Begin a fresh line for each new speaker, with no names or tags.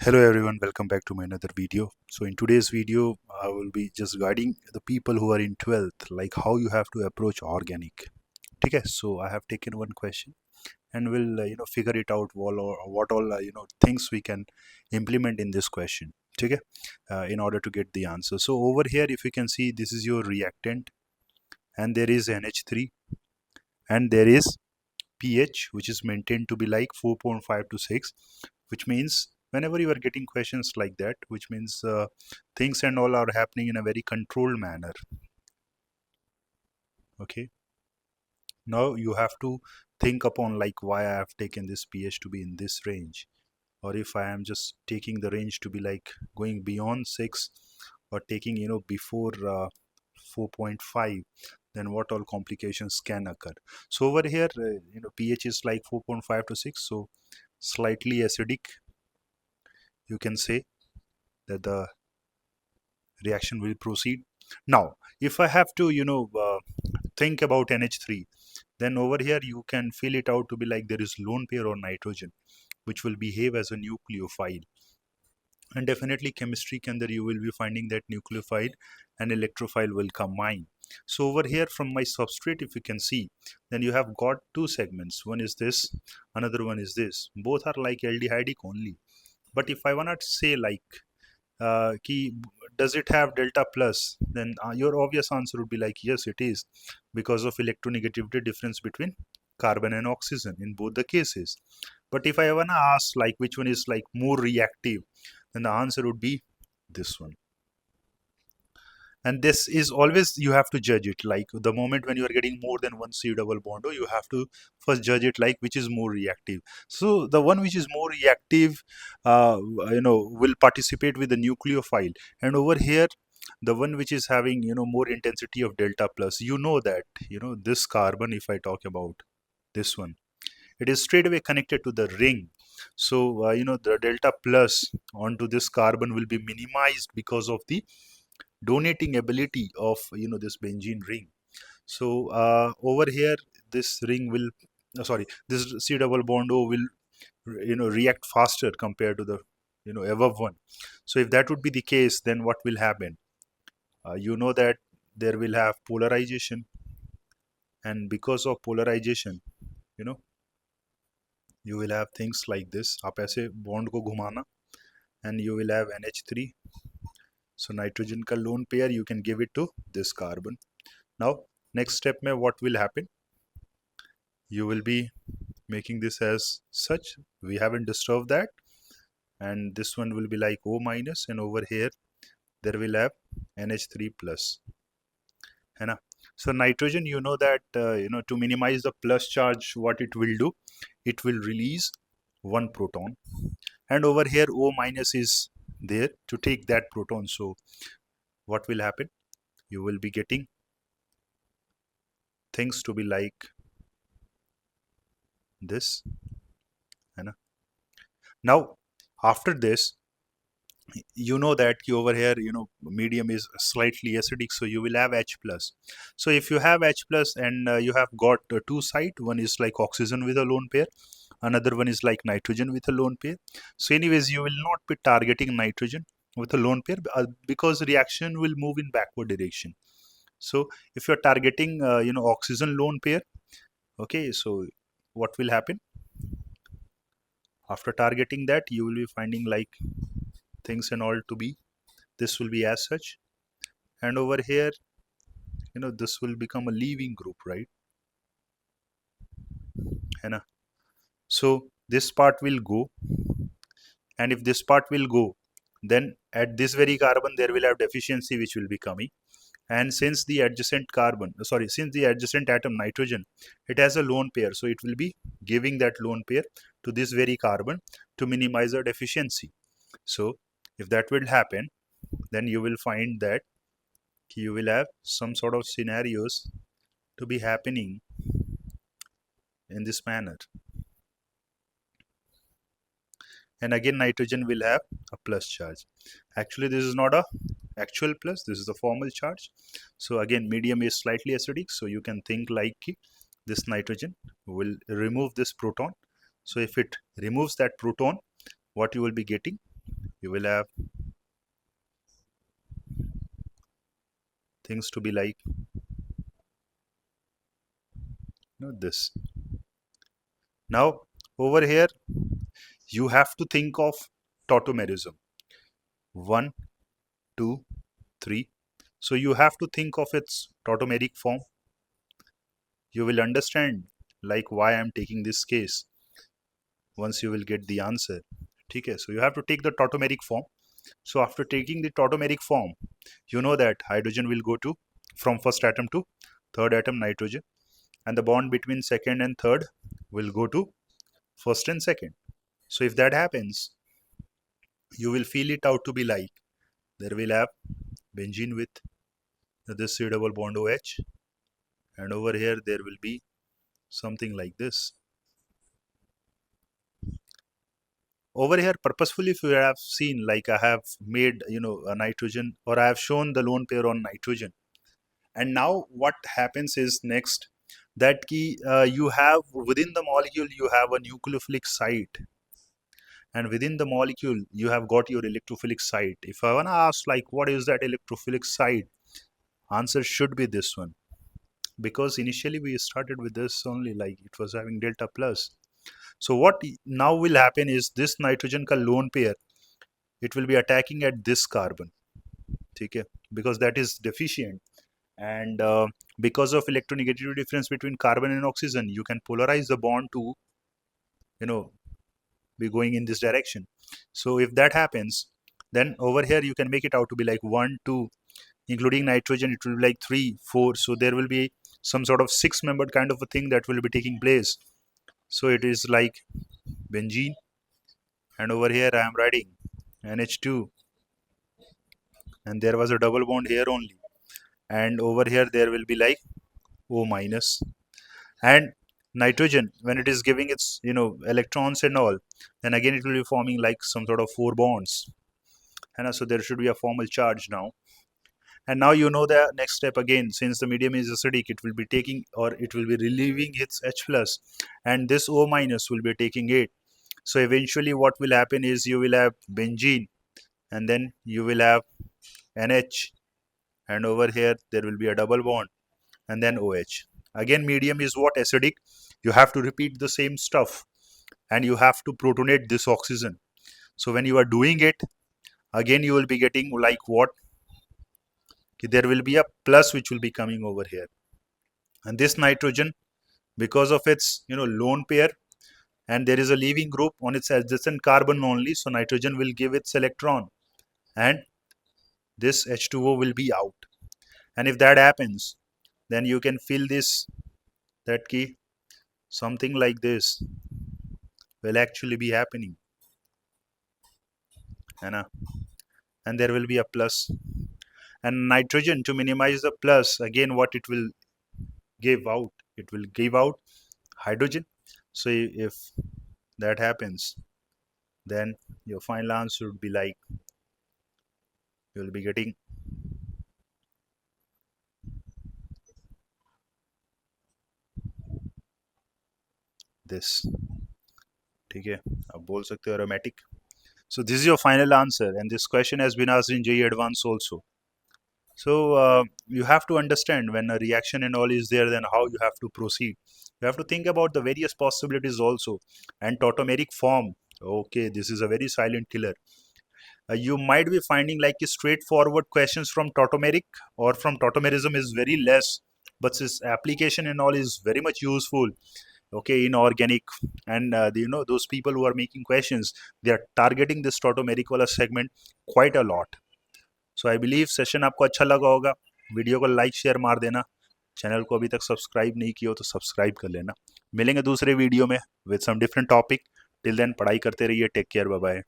Hello everyone, welcome back to my another video. So in today's video I will be just guiding the people who are in 12th like how you have to approach organic. Okay, so I have taken one question and we'll figure it out what all things we can implement in this question. Okay, in order to get the answer. So over here if you can see, this is your reactant and there is NH3 and there is pH which is maintained to be like 4.5 to 6, which means whenever you are getting questions like that, which means things and all are happening in a very controlled manner. Okay, now you have to think upon like why I have taken this pH to be in this range, or if I am just taking the range to be like going beyond 6 or taking before 4.5, then what all complications can occur. So over here pH is like 4.5 to 6, so slightly acidic, you can say that the reaction will proceed. Now if I have to think about NH3, then over here you can fill it out to be like there is lone pair or nitrogen which will behave as a nucleophile, and definitely chemistry can there you will be finding that nucleophile and electrophile will combine. So over here from my substrate, if you can see, then you have got two segments. One is this, another one is this. Both are like aldehydic only. But if I want to say like key, does it have delta plus, then your obvious answer would be like yes it is, because of electronegativity difference between carbon and oxygen in both the cases. But if I wanna ask like which one is like more reactive, then the answer would be this one. And this is always you have to judge it like the moment when you are getting more than one C double bond, you have to first judge it like which is more reactive. So the one which is more reactive will participate with the nucleophile, and over here the one which is having more intensity of delta plus, that this carbon, if I talk about this one, it is straight away connected to the ring. So the delta plus onto this carbon will be minimized because of the donating ability of this benzene ring. So over here this ring will this C double bond O will react faster compared to the above one. So if that would be the case, then what will happen? That there will have polarization, and because of polarization you know you will have things like this. आप ऐसे bond को घुमाना and you will have NH3. So nitrogen का lone pair you can give it to this carbon. Now next step में what will happen? You will be making this as such. We haven't disturbed that, and this one will be like O minus, and over here there will have NH3 plus. है ना? So nitrogen, that to minimize the plus charge, what it will do, it will release one proton, and over here O minus is there to take that proton. So what will happen? You will be getting things to be like this. है ना? Now after this, that over here medium is slightly acidic, so you will have H plus. So if you have H plus and you have got two sides, one is like oxygen with a lone pair, another one is like nitrogen with a lone pair. So anyways you will not be targeting nitrogen with a lone pair because reaction will move in backward direction. So if you're targeting oxygen lone pair, okay, so what will happen after targeting that? You will be finding like things and all to be, this will be as such, and over here this will become a leaving group, right? है ना? So this part will go, and if this part will go, then at this very carbon there will have deficiency which will be coming. And since the adjacent since the adjacent atom nitrogen, it has a lone pair, so it will be giving that lone pair to this very carbon to minimize the deficiency. So if that will happen, then you will find that you will have some sort of scenarios to be happening in this manner. And again nitrogen will have a plus charge. Actually this is not a actual plus, this is a formal charge. So again medium is slightly acidic, so you can think like this nitrogen will remove this proton. So if it removes that proton, what you will be getting? you will have things to be like, this. Now, over here, you have to think of tautomerism. One, two, three. So you have to think of its tautomeric form. You will understand like why I'm taking this case once you will get the answer. Okay, so you have to take the tautomeric form. So after taking the tautomeric form, you know that hydrogen will go to from first atom to third atom nitrogen, and the bond between second and third will go to first and second. So if that happens, you will feel it out to be like there will have benzene with this C double bond OH, and over here there will be something like this. Over here purposefully, if you have seen, like I have made a nitrogen, or I have shown the lone pair on nitrogen. And now what happens is next that key, you have within the molecule you have a nucleophilic site, and within the molecule you have got your electrophilic site. If I want to ask like what is that electrophilic site, answer should be this one, because initially we started with this only, like it was having delta plus. So what now will happen is this nitrogen ka lone pair, it will be attacking at this carbon, okay, because that is deficient. And because of electronegativity difference between carbon and oxygen, you can polarize the bond to be going in this direction. So if that happens, then over here you can make it out to be like 1 2, including nitrogen it will be like 3 4. So there will be some sort of 6-membered kind of a thing that will be taking place. So it is like benzene, and over here I am writing NH2, and there was a double bond here only, and over here there will be like O minus. And nitrogen, when it is giving its electrons and all, then again it will be forming like some sort of 4 bonds, and so there should be a formal charge now. And now you know the next step again, since the medium is acidic, it will be taking, or it will be relieving its H plus, and this O minus will be taking it. So eventually what will happen is you will have benzene, and then you will have NH, and over here there will be a double bond, and then OH. Again, medium is what? Acidic. You have to repeat the same stuff, and you have to protonate this oxygen. So when you are doing it, again you will be getting like what? There will be a plus which will be coming over here. And this nitrogen, because of its lone pair, and there is a leaving group on its adjacent carbon only, so nitrogen will give its electron, and this H2O will be out. And if that happens, then you can feel this, that key, something like this will actually be happening, and there will be a plus. And nitrogen, to minimize the plus, again what it will give out, it will give out hydrogen. So if that happens, then your final answer would be like you will be getting this. ठीक है, आप बोल सकते हो aromatic. So this is your final answer, and this question has been asked in JEE Advanced also. So you have to understand when a reaction and all is there, then how you have to proceed. You have to think about the various possibilities also. And tautomeric form, okay, this is a very silent killer. You might be finding like straightforward questions from tautomeric or from tautomerism is very less, but its application and all is very much useful, okay, in organic. And those people who are making questions, they are targeting this tautomeric wala segment quite a lot. So I believe session आपको अच्छा लगा होगा. Video को like share मार देना. Channel को अभी तक सब्सक्राइब नहीं किया हो तो सब्सक्राइब कर लेना. मिलेंगे दूसरे वीडियो में with some different topic. Till then पढ़ाई करते रहिए. Take care. Bye bye.